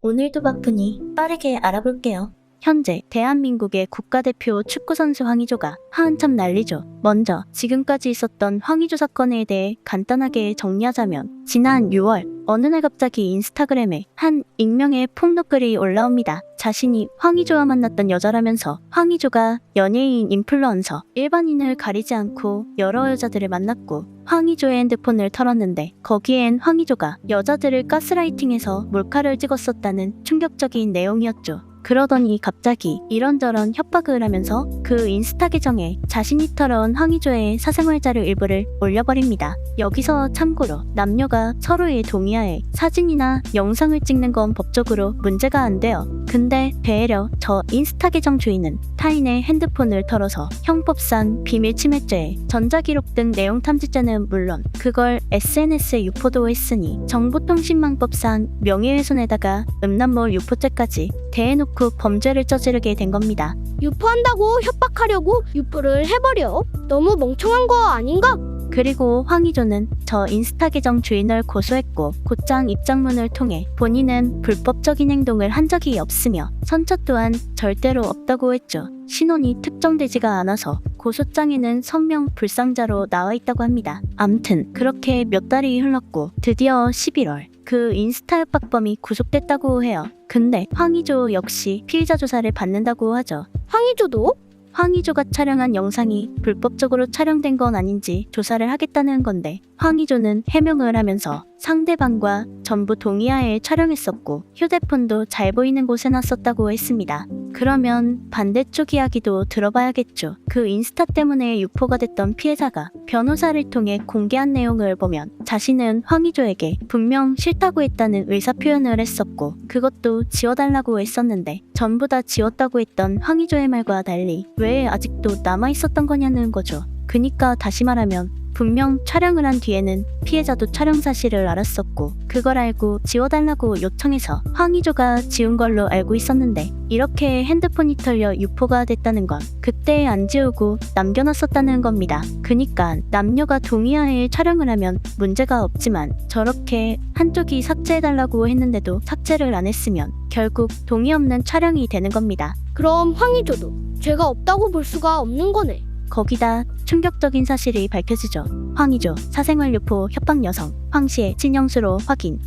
오늘도 바쁘니 빠르게 알아볼게요. 현재 대한민국의 국가대표 축구선수 황의조가 한참 난리죠. 먼저 지금까지 있었던 황의조 사건에 대해 간단하게 정리하자면 지난 6월 어느 날 갑자기 인스타그램에 한 익명의 폭로글이 올라옵니다. 자신이 황의조와 만났던 여자라면서 황의조가 연예인, 인플루언서, 일반인을 가리지 않고 여러 여자들을 만났고 황의조의 핸드폰을 털었는데 거기엔 황의조가 여자들을 가스라이팅해서 몰카를 찍었었다는 충격적인 내용이었죠. 그러더니 갑자기 이런저런 협박을 하면서 그 인스타 계정에 자신이 털어온 황의조의 사생활 자료 일부를 올려버립니다. 여기서 참고로 남녀가 서로의 동의하에 사진이나 영상을 찍는 건 법적으로 문제가 안 돼요. 근데 되려 저 인스타 계정 주인은 타인의 핸드폰을 털어서 형법상 비밀침해죄, 전자기록 등 내용 탐지죄는 물론 그걸 SNS에 유포도 했으니 정보통신망법상 명예훼손에다가 음란물 유포죄까지 대놓고 범죄를 저지르게 된 겁니다. 유포한다고 협박하려고 유포를 해버려. 너무 멍청한 거 아닌가? 그리고 황의조는 저 인스타 계정 주인을 고소했고 곧장 입장문을 통해 본인은 불법적인 행동을 한 적이 없으며 선처 또한 절대로 없다고 했죠. 신원이 특정되지가 않아서 고소장에는 성명 불상자로 나와 있다고 합니다. 암튼 그렇게 몇 달이 흘렀고 드디어 11월 그 인스타 협박범이 구속됐다고 해요. 근데 황의조 역시 피의자 조사를 받는다고 하죠. 황의조도? 황의조가 촬영한 영상이 불법적으로 촬영된 건 아닌지 조사를 하겠다는 건데 황의조는 해명을 하면서 상대방과 전부 동의하에 촬영했었고 휴대폰도 잘 보이는 곳에 놨었다고 했습니다. 그러면 반대쪽 이야기도 들어봐야겠죠. 그 인스타 때문에 유포가 됐던 피해자가 변호사를 통해 공개한 내용을 보면 자신은 황의조에게 분명 싫다고 했다는 의사표현을 했었고 그것도 지워달라고 했었는데 전부 다 지웠다고 했던 황의조의 말과 달리 왜 아직도 남아있었던 거냐는 거죠. 그니까 다시 말하면 분명 촬영을 한 뒤에는 피해자도 촬영 사실을 알았었고 그걸 알고 지워달라고 요청해서 황의조가 지운 걸로 알고 있었는데 이렇게 핸드폰이 털려 유포가 됐다는 건 그때 안 지우고 남겨놨었다는 겁니다. 그니까 남녀가 동의하에 촬영을 하면 문제가 없지만 저렇게 한쪽이 삭제해달라고 했는데도 삭제를 안 했으면 결국 동의 없는 촬영이 되는 겁니다. 그럼 황의조도 죄가 없다고 볼 수가 없는 거네. 거기다 충격적인 사실이 밝혀지죠. 황의조 사생활 유포 협박 여성 황씨의 친형수로 확인.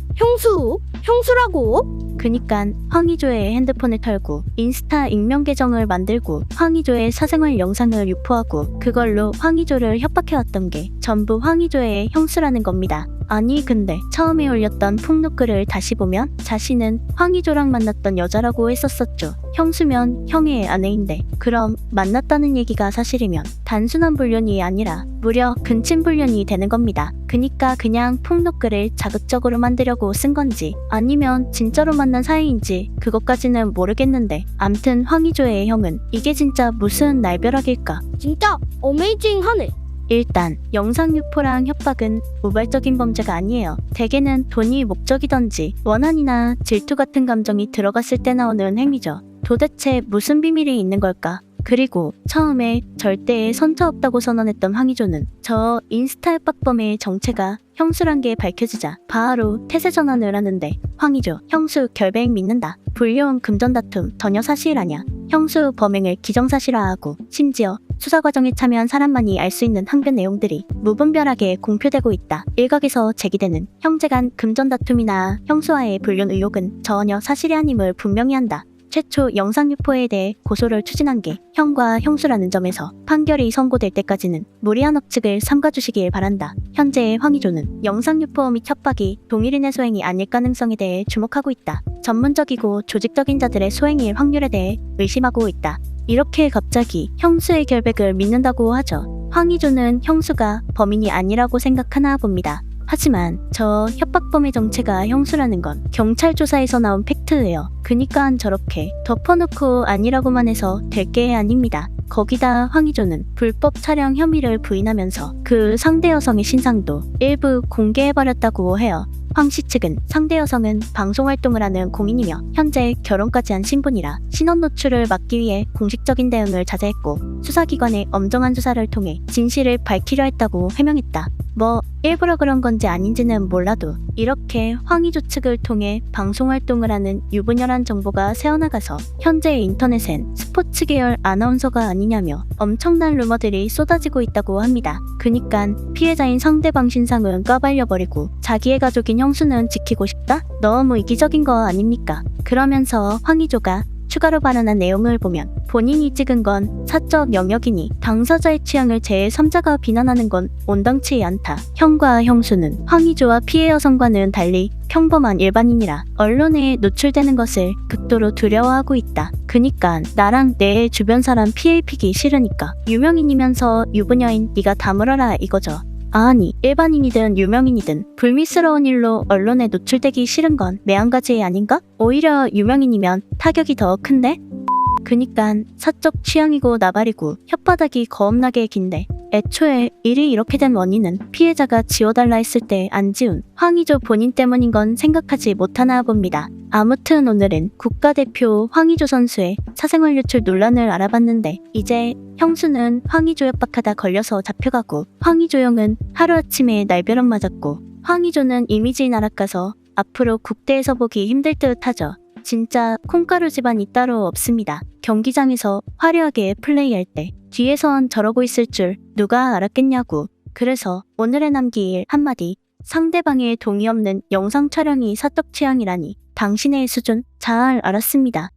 형수라고? 그니깐 황의조의 핸드폰을 털고 인스타 익명 계정을 만들고 황의조의 사생활 영상을 유포하고 그걸로 황의조를 협박해왔던 게 전부 황의조의 형수라는 겁니다. 아니 근데 처음에 올렸던 폭로글을 다시 보면 자신은 황의조랑 만났던 여자라고 했었었죠. 형수면 형의 아내인데 그럼 만났다는 얘기가 사실이면 단순한 불륜이 아니라 무려 근친 불륜이 되는 겁니다. 그니까 그냥 폭로글을 자극적으로 만들려고 쓴 건지 아니면 진짜로 만난 사이인지 그것까지는 모르겠는데 암튼 황의조의 형은 이게 진짜 무슨 날벼락일까? 진짜 어메이징하네. 일단 영상 유포랑 협박은 우발적인 범죄가 아니에요. 대개는 돈이 목적이던지 원한이나 질투 같은 감정이 들어갔을 때 나오는 행위죠. 도대체 무슨 비밀이 있는 걸까? 그리고 처음에 절대 선처 없다고 선언했던 황의조는 저 인스타 협박범의 정체가 형수란 게 밝혀지자 바로 태세 전환을 하는데 황의조 형수 결백 믿는다. 불륜 금전 다툼 전혀 사실 아냐. 형수 범행을 기정사실화하고 심지어 수사 과정에 참여한 사람만이 알 수 있는 항변 내용들이 무분별하게 공표되고 있다. 일각에서 제기되는 형제 간 금전 다툼이나 형수와의 불륜 의혹은 전혀 사실이 아님을 분명히 한다. 최초 영상 유포에 대해 고소를 추진한 게 형과 형수라는 점에서 판결이 선고될 때까지는 무리한 억측을 삼가주시길 바란다. 현재 황의조는 영상 유포 및 협박이 동일인의 소행이 아닐 가능성에 대해 주목하고 있다. 전문적이고 조직적인 자들의 소행일 확률에 대해 의심하고 있다. 이렇게 갑자기 형수의 결백을 믿는다고 하죠. 황의조는 형수가 범인이 아니라고 생각하나 봅니다. 하지만 저 협박범의 정체가 형수라는 건 경찰 조사에서 나온 팩트예요. 그니까 저렇게 덮어놓고 아니라고만 해서 될 게 아닙니다. 거기다 황의조는 불법 촬영 혐의를 부인하면서 그 상대 여성의 신상도 일부 공개해버렸다고 해요. 황씨 측은 상대 여성은 방송활동을 하는 공인이며 현재 결혼까지 한 신분이라 신원 노출을 막기 위해 공식적인 대응을 자제했고 수사기관의 엄정한 수사를 통해 진실을 밝히려 했다고 해명했다. 뭐 일부러 그런 건지 아닌지는 몰라도 이렇게 황희조 측을 통해 방송활동을 하는 유부녀란 정보가 새어나가서 현재 인터넷엔 스포츠 계열 아나운서가 아니냐며 엄청난 루머들이 쏟아지고 있다고 합니다. 그니깐 피해자인 상대방 신상은 까발려버리고 자기의 가족인 형수는 지키고 싶다? 너무 이기적인 거 아닙니까? 그러면서 황희조가 추가로 발언한 내용을 보면 본인이 찍은 건 사적 영역이니 당사자의 취향을 제3자가 비난하는 건 온당치 않다. 형과 형수는 황희조와 피해 여성과는 달리 평범한 일반인이라 언론에 노출되는 것을 극도로 두려워하고 있다. 그니까 나랑 내 주변 사람 피해 입히기 싫으니까 유명인이면서 유부녀인 네가 다물어라 이거죠. 아니, 일반인이든 유명인이든 불미스러운 일로 언론에 노출되기 싫은 건 매한가지 아닌가? 오히려 유명인이면 타격이 더 큰데? 그니깐 사적 취향이고 나발이고 혓바닥이 겁나게 긴데 애초에 일이 이렇게 된 원인은 피해자가 지워달라 했을 때 안 지운 황희조 본인 때문인 건 생각하지 못하나 봅니다. 아무튼 오늘은 국가대표 황희조 선수의 사생활 유출 논란을 알아봤는데 이제 형수는 황희조 협박하다 걸려서 잡혀가고 황희조 형은 하루아침에 날벼락 맞았고 황희조는 이미지 나락가서 앞으로 국대에서 보기 힘들 듯 하죠. 진짜 콩가루 집안이 따로 없습니다. 경기장에서 화려하게 플레이할 때 뒤에선 저러고 있을 줄 누가 알았겠냐고. 그래서 오늘의 남길 한마디. 상대방의 동의 없는 영상 촬영이 사적 취향이라니 당신의 수준 잘 알았습니다.